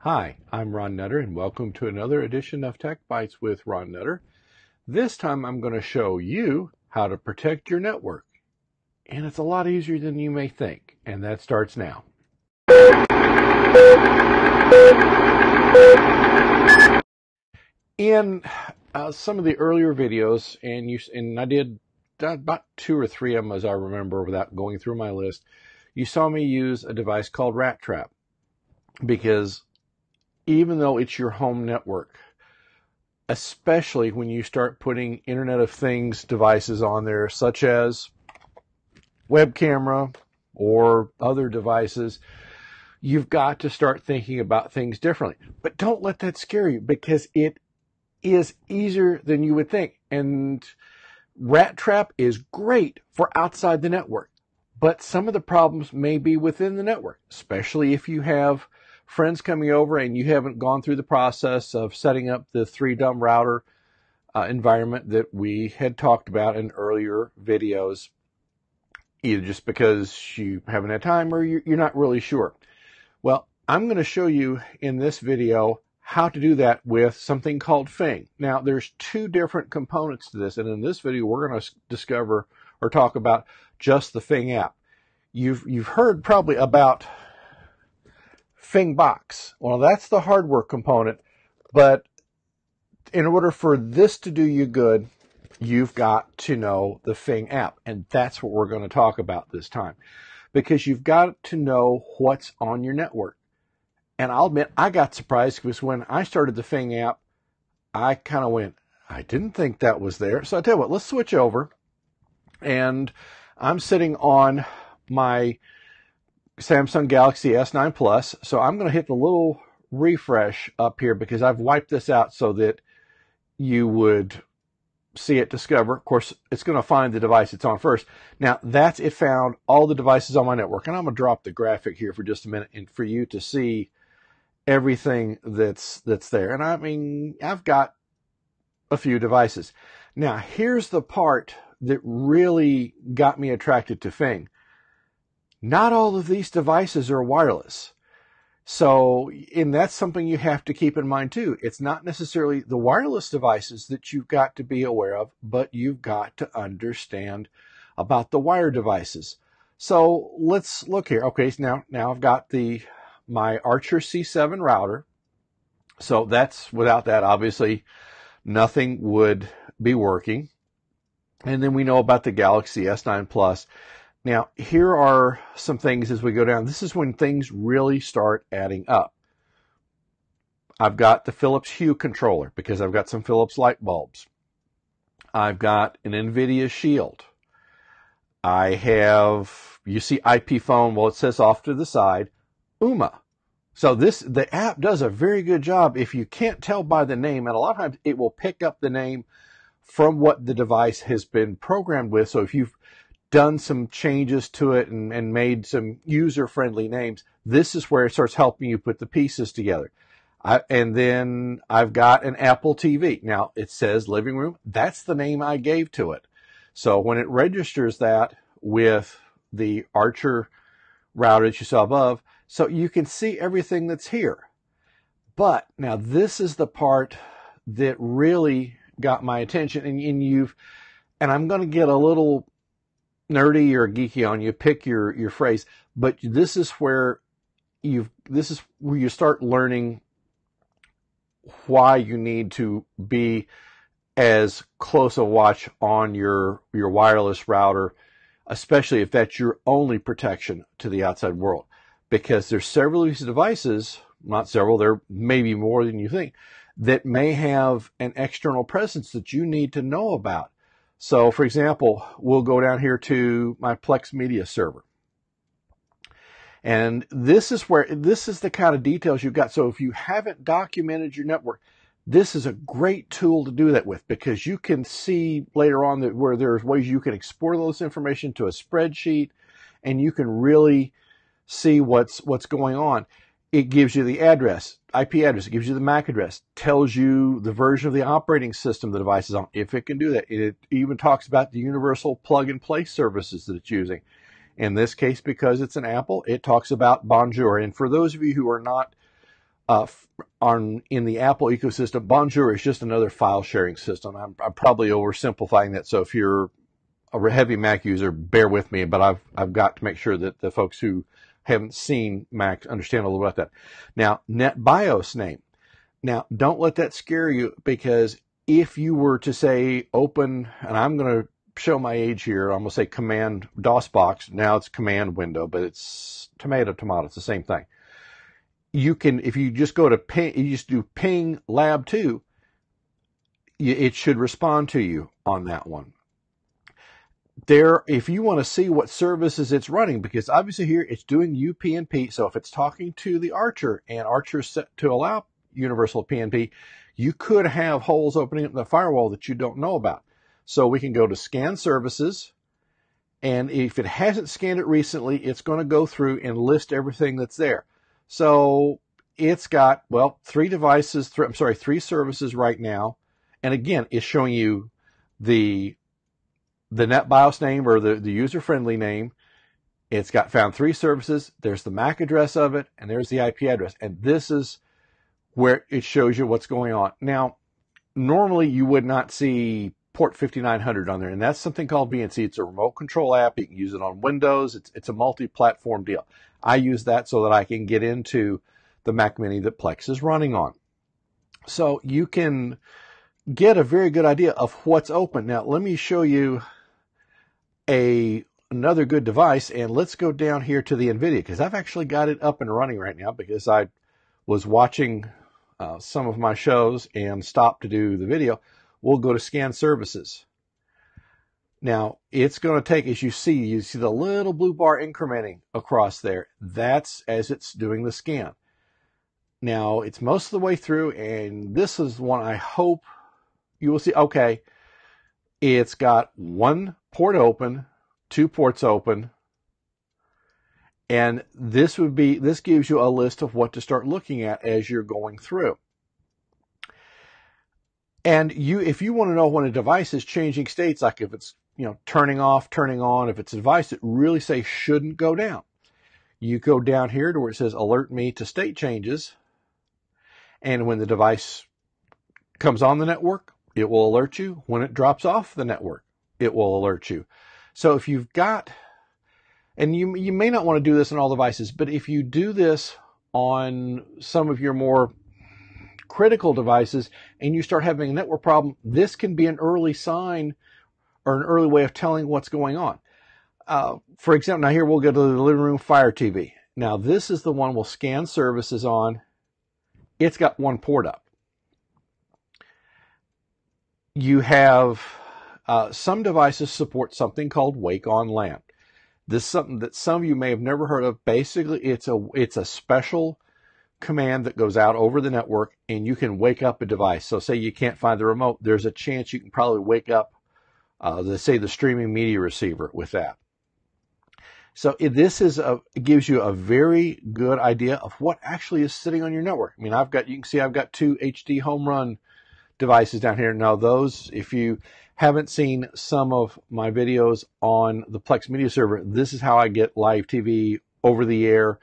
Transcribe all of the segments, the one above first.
Hi, I'm Ron Nutter, and welcome to another edition of Techbytes with Ron Nutter. This time I'm going to show you how to protect your network. And it's a lot easier than you may think, and that starts now. In some of the earlier videos, and I did about 2 or 3 of them as I remember without going through my list, you saw me use a device called Rat Trap, because even though it's your home network, especially when you start putting Internet of Things devices on there, such as web camera or other devices, you've got to start thinking about things differently. But don't let that scare you, because it is easier than you would think. And Rat Trap is great for outside the network, but some of the problems may be within the network, especially if you have friends coming over and you haven't gone through the process of setting up the 3-dumb router environment that we had talked about in earlier videos, either just because you haven't had time or you're not really sure. Well, I'm going to show you in this video how to do that with something called Fing. Now, there's 2 different components to this, and in this video we're going to discover or talk about just the Fing app. You've heard probably about Fing box. Well, that's the hardware component, but in order for this to do you good, you've got to know the Fing app, and that's what we're going to talk about this time, because you've got to know what's on your network. And I'll admit, I got surprised, because when I started the Fing app, I kind of went, I didn't think that was there. So I tell you what, let's switch over, and I'm sitting on my Samsung Galaxy S9 Plus. So I'm going to hit the little refresh up here, because I've wiped this out so that you would see it discover. Of course, it's going to find the device it's on first. Now, it found all the devices on my network. And I'm going to drop the graphic here for just a minute and for you to see everything that's there. And I mean, I've got a few devices. Now, here's the part that really got me attracted to Fing. Not all of these devices are wireless. So, and that's something you have to keep in mind too. It's not necessarily the wireless devices that you've got to be aware of, but you've got to understand about the wired devices. So let's look here. Okay, so now I've got my Archer C7 router. So without that, obviously nothing would be working. And then we know about the Galaxy S9 Plus. Now, here are some things as we go down. This is when things really start adding up. I've got the Philips Hue controller, because I've got some Philips light bulbs. I've got an NVIDIA Shield. I have, you see IP phone, well, it says off to the side, UMA. So the app does a very good job. If you can't tell by the name, and a lot of times it will pick up the name from what the device has been programmed with. So if you've done some changes to it and made some user-friendly names, this is where it starts helping you put the pieces together. And then I've got an Apple TV. Now, it says living room. That's the name I gave to it. So when it registers that with the Archer router that you saw above, so you can see everything that's here. But now this is the part that really got my attention, and I'm going to get a little nerdy or geeky on you, pick your phrase, but this is where you start learning why you need to be as close a watch on your wireless router, especially if that's your only protection to the outside world. Because there's several of these devices, not several, there may be more than you think, that may have an external presence that you need to know about. So, for example, we'll go down here to my Plex Media server. And this is the kind of details you've got. So if you haven't documented your network, this is a great tool to do that with, because you can see later on where there's ways you can export all this information to a spreadsheet, and you can really see what's going on. It gives you the address, IP address. It gives you the MAC address, tells you the version of the operating system the device is on, if it can do that. It even talks about the universal plug-and-play services that it's using. In this case, because it's an Apple, it talks about Bonjour. And for those of you who are not in the Apple ecosystem. Bonjour is just another file sharing system. I'm probably oversimplifying that. So if you're a heavy Mac user, bear with me, but I've got to make sure that the folks who haven't seen Mac understand a little about that. Now, Netbios name. Now, don't let that scare you, because if you were to say open, and I'm going to show my age here, I'm going to say command DOS box. Now it's command window, but it's tomato, it's the same thing. You can, if you just go to ping, you just do ping lab 2, it should respond to you on that one. There, if you want to see what services it's running, because obviously here it's doing UPnP, so if it's talking to the Archer and Archer is set to allow universal PNP, you could have holes opening up in the firewall that you don't know about. So we can go to scan services, and if it hasn't scanned it recently, it's going to go through and list everything that's there. So it's got, well, 3 services right now, and again, it's showing you the NetBIOS name, or the user-friendly name. It's got found 3 services. There's the MAC address of it, and there's the IP address. And this is where it shows you what's going on. Now, normally you would not see port 5900 on there, and that's something called VNC. It's a remote control app. You can use it on Windows. It's a multi-platform deal. I use that so that I can get into the Mac Mini that Plex is running on. So you can get a very good idea of what's open. Now, let me show you another good device, and let's go down here to the NVIDIA, because I've actually got it up and running right now, because I was watching some of my shows and stopped to do the video. We'll go to scan services. Now, it's going to take, as you see the little blue bar incrementing across there. That's as it's doing the scan. Now, it's most of the way through, and this is one I hope you will see. Okay, it's got 1 port open, 2 ports open, and this gives you a list of what to start looking at as you're going through. And if you want to know when a device is changing states, like if it's turning off, turning on, if it's a device that really shouldn't go down, you go down here to where it says alert me to state changes, and when the device comes on the network, it will alert you. When it drops off the network, it will alert you. So if you've got, and you may not want to do this on all devices, but if you do this on some of your more critical devices and you start having a network problem, this can be an early sign or an early way of telling what's going on. For example, now here we'll go to the living room Fire TV. Now this is the one we'll scan services on. It's got 1 port up. You have some devices support something called Wake-on-Lan. This is something that some of you may have never heard of. Basically, it's a special command that goes out over the network, and you can wake up a device. So say you can't find the remote, there's a chance you can probably wake up, the streaming media receiver with that. So it gives you a very good idea of what actually is sitting on your network. I mean, you can see I've got 2 HD home run devices down here. Now those, if you haven't seen some of my videos on the Plex Media Server, this is how I get live TV over the air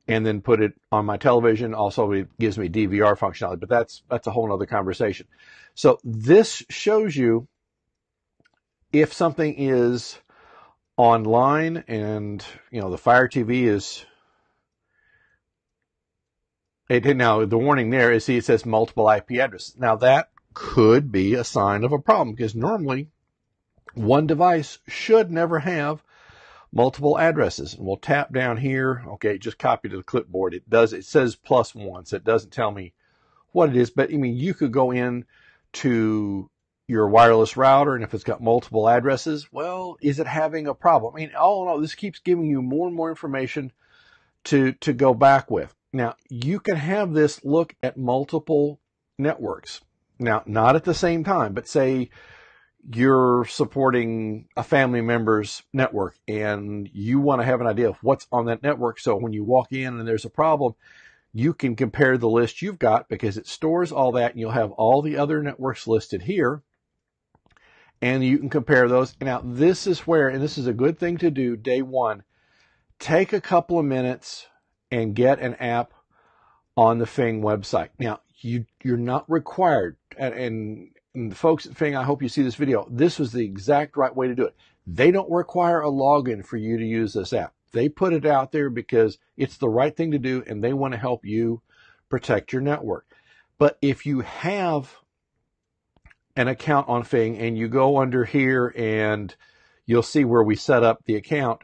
and then put it on my television. Also, it gives me DVR functionality, but that's a whole other conversation. So this shows you if something is online, and the Fire TV is. Now the warning there is, see, it says multiple IP addresses. Now that could be a sign of a problem, because normally one device should never have multiple addresses. And we'll tap down here. Okay, just copy to the clipboard. It says +1, so it doesn't tell me what it is, but I mean, you could go in to your wireless router, and if it's got multiple addresses, well, is it having a problem? I mean, all in all, this keeps giving you more and more information to go back with. Now, you can have this look at multiple networks. Now, not at the same time, but say you're supporting a family member's network and you want to have an idea of what's on that network. So when you walk in and there's a problem, you can compare the list you've got, because it stores all that, and you'll have all the other networks listed here. And you can compare those. Now, this is where, and this is a good thing to do day one, take a couple of minutes and get an app on the Fing website. Now, you're not required, and the folks at Fing, I hope you see this video. This was the exact right way to do it. They don't require a login for you to use this app. They put it out there because it's the right thing to do, and they want to help you protect your network. But if you have an account on Fing and you go under here and you'll see where we set up the account,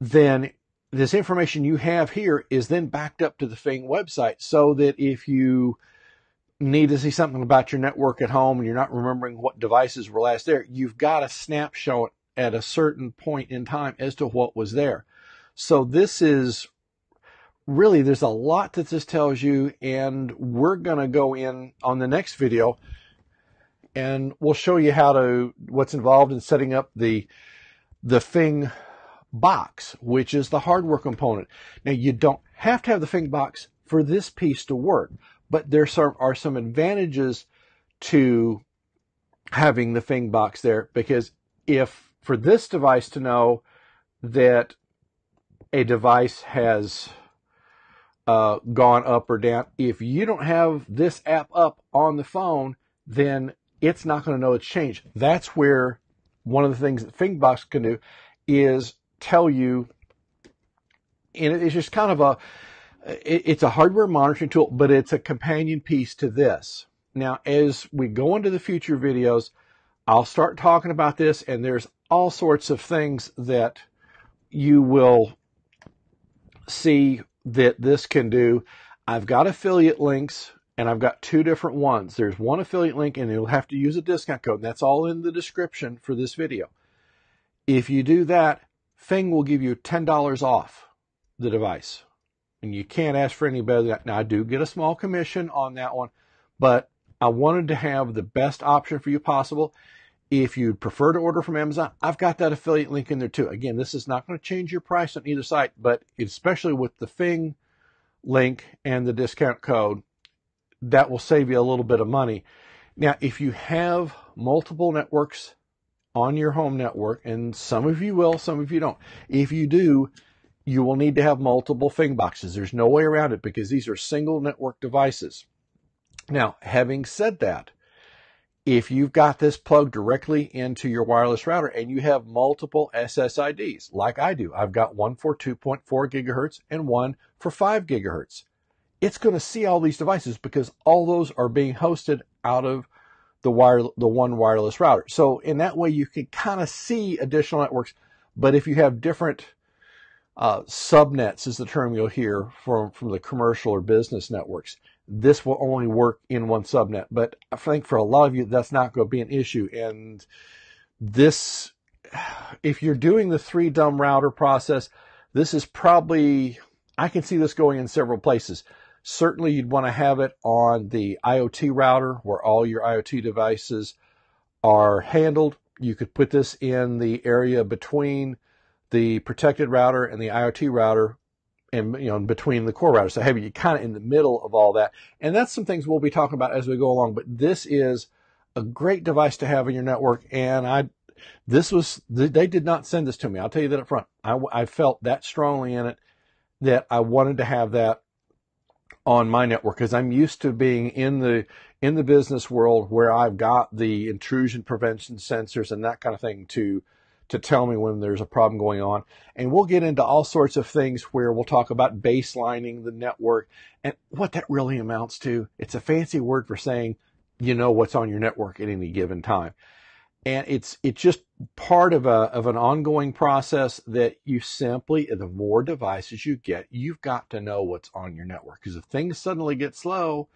then this information you have here is then backed up to the Fing website, so that if you need to see something about your network at home and you're not remembering what devices were last there, you've got a snapshot at a certain point in time as to what was there. So this is really, there's a lot that this tells you, and we're going to go in on the next video and we'll show you what's involved in setting up the Fing box, which is the hardware component. Now, you don't have to have the Fing box for this piece to work, but there are some advantages to having the Fing box there, because if for this device to know that a device has gone up or down, if you don't have this app up on the phone, then it's not going to know it's changed. That's where one of the things that Fing box can do is tell you, and it's just kind of it's a hardware monitoring tool, but it's a companion piece to this. Now, as we go into the future videos, I'll start talking about this, and there's all sorts of things that you will see that this can do. I've got affiliate links, and I've got two different ones. There's one affiliate link, and you'll have to use a discount code, and that's all in the description for this video. If you do that, Fing will give you $10 off the device. And you can't ask for any better than that. Now, I do get a small commission on that one, but I wanted to have the best option for you possible. If you'd prefer to order from Amazon, I've got that affiliate link in there too. Again, this is not going to change your price on either site, but especially with the Fing link and the discount code, that will save you a little bit of money. Now, if you have multiple networks on your home network, and some of you will, some of you don't. If you do, you will need to have multiple Fing boxes. There's no way around it, because these are single network devices. Now, having said that, if you've got this plugged directly into your wireless router and you have multiple SSIDs, like I do, I've got one for 2.4 gigahertz and one for 5 gigahertz. It's going to see all these devices because all those are being hosted out of the one wireless router. So in that way, you can kind of see additional networks. But if you have different subnets, is the term you'll hear from the commercial or business networks, this will only work in one subnet. But I think for a lot of you, that's not going to be an issue. And this, if you're doing the 3 dumb router process, this is probably, I can see this going in several places. Certainly, you'd want to have it on the IoT router where all your IoT devices are handled. You could put this in the area between the protected router and the IoT router, and between the core router. So have you kind of in the middle of all that. And that's some things we'll be talking about as we go along. But this is a great device to have in your network. And they did not send this to me. I'll tell you that up front. I felt that strongly in it that I wanted to have that on my network, because I'm used to being in the business world where I've got the intrusion prevention sensors and that kind of thing to tell me when there's a problem going on. And we'll get into all sorts of things where we'll talk about baselining the network and what that really amounts to. It's a fancy word for saying you know what's on your network at any given time. And it's just part of an ongoing process that you simply, the more devices you get, you've got to know what's on your network. Because if things suddenly get slow,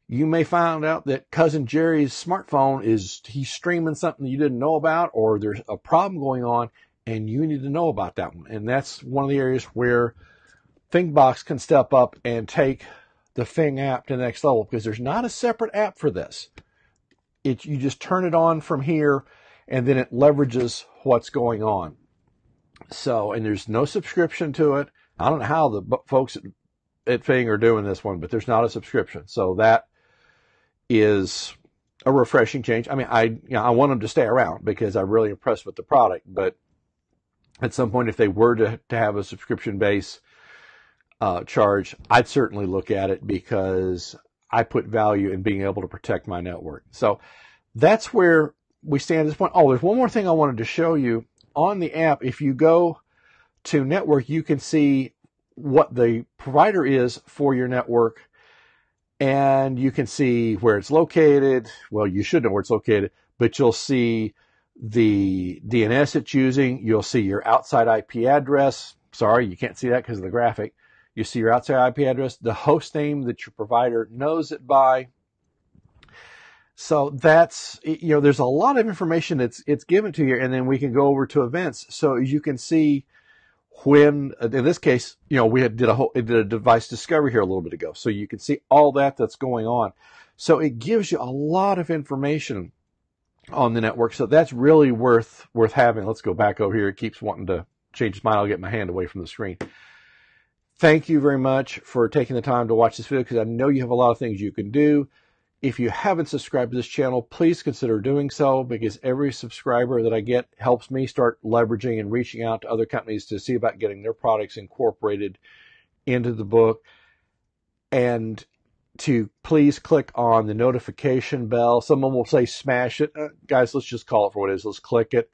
you may find out that cousin Jerry's smartphone he's streaming something you didn't know about, or there's a problem going on and you need to know about that one. And that's one of the areas where FingBox can step up and take the Fing app to the next level, because there's not a separate app for this. You just turn it on from here, and then it leverages what's going on. So, and there's no subscription to it. I don't know how the folks at Fing are doing this one, but there's not a subscription. So that is a refreshing change. I mean, I want them to stay around because I'm really impressed with the product. But at some point, if they were to have a subscription base, charge, I'd certainly look at it because I put value in being able to protect my network. So that's where we stand at this point. Oh, there's one more thing I wanted to show you. On the app, if you go to network, you can see what the provider is for your network, and you can see where it's located. Well, you should know where it's located, but you'll see the DNS it's using. You'll see your outside IP address. Sorry, you can't see that because of the graphic. You see your outside IP address, the host name that your provider knows it by. So that's, there's a lot of information that's given to you, and then we can go over to events. So as you can see, when, in this case, we did a device discovery here a little bit ago. So you can see all that's going on. So it gives you a lot of information on the network. So that's really worth having. Let's go back over here. It keeps wanting to change its mind. I'll get my hand away from the screen. Thank you very much for taking the time to watch this video, because I know you have a lot of things you can do. If you haven't subscribed to this channel, please consider doing so, because every subscriber that I get helps me start leveraging and reaching out to other companies to see about getting their products incorporated into the book. And to please click on the notification bell. Someone will say smash it. Guys, let's just call it for what it is. Let's click it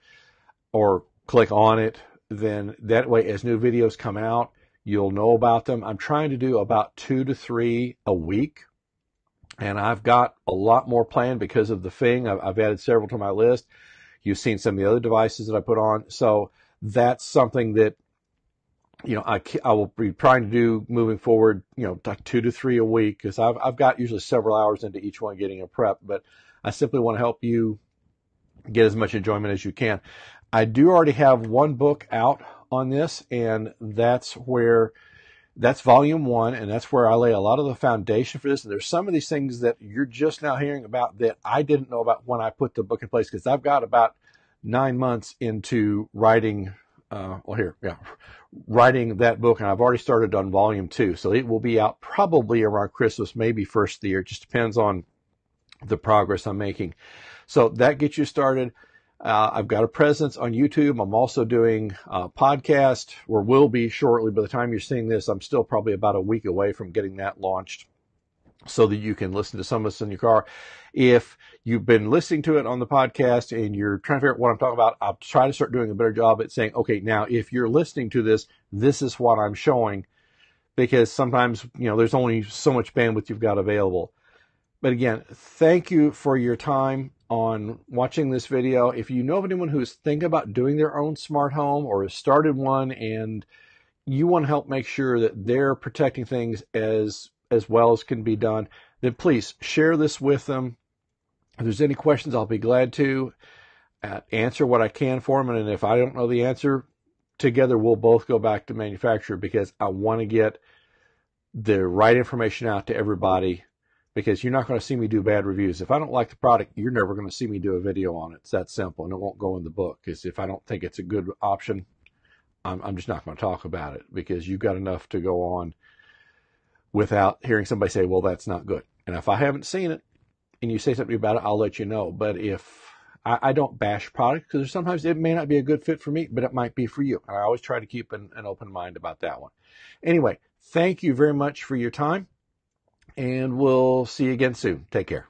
or click on it. Then that way, as new videos come out, you'll know about them. I'm trying to do about 2 to 3 a week. And I've got a lot more planned because of the Fing. I've added several to my list. You've seen some of the other devices that I put on. So that's something that, I will be trying to do moving forward, like 2 to 3 a week, because I've got usually several hours into each one getting a prep. But I simply want to help you get as much enjoyment as you can. I do already have one book out on this, and that's volume 1, and that's where I lay a lot of the foundation for this. And there's some of these things that you're just now hearing about that I didn't know about when I put the book in place, because I've got about 9 months into writing, writing that book, and I've already started on volume 2. So it will be out probably around Christmas, maybe first of the year. It just depends on the progress I'm making. So that gets you started. I've got a presence on YouTube. I'm also doing a podcast, or will be shortly. By the time you're seeing this, I'm still probably about a week away from getting that launched, so that you can listen to some of this in your car. If you've been listening to it on the podcast and you're trying to figure out what I'm talking about, I'll try to start doing a better job at saying, okay, now if you're listening to this, this is what I'm showing, because sometimes, there's only so much bandwidth you've got available. But again, thank you for your time on watching this video. If you know of anyone who's thinking about doing their own smart home or has started one, and you want to help make sure that they're protecting things as well as can be done, then please share this with them. If there's any questions, I'll be glad to answer what I can for them. And if I don't know the answer, together we'll both go back to manufacturer, because I want to get the right information out to everybody. Because you're not going to see me do bad reviews. If I don't like the product, you're never going to see me do a video on it. It's that simple, and it won't go in the book. Because if I don't think it's a good option, I'm just not going to talk about it, because you've got enough to go on without hearing somebody say, well, that's not good. And if I haven't seen it and you say something about it, I'll let you know. But if I don't bash product, because sometimes it may not be a good fit for me, but it might be for you. And I always try to keep an open mind about that one. Anyway, thank you very much for your time. And we'll see you again soon. Take care.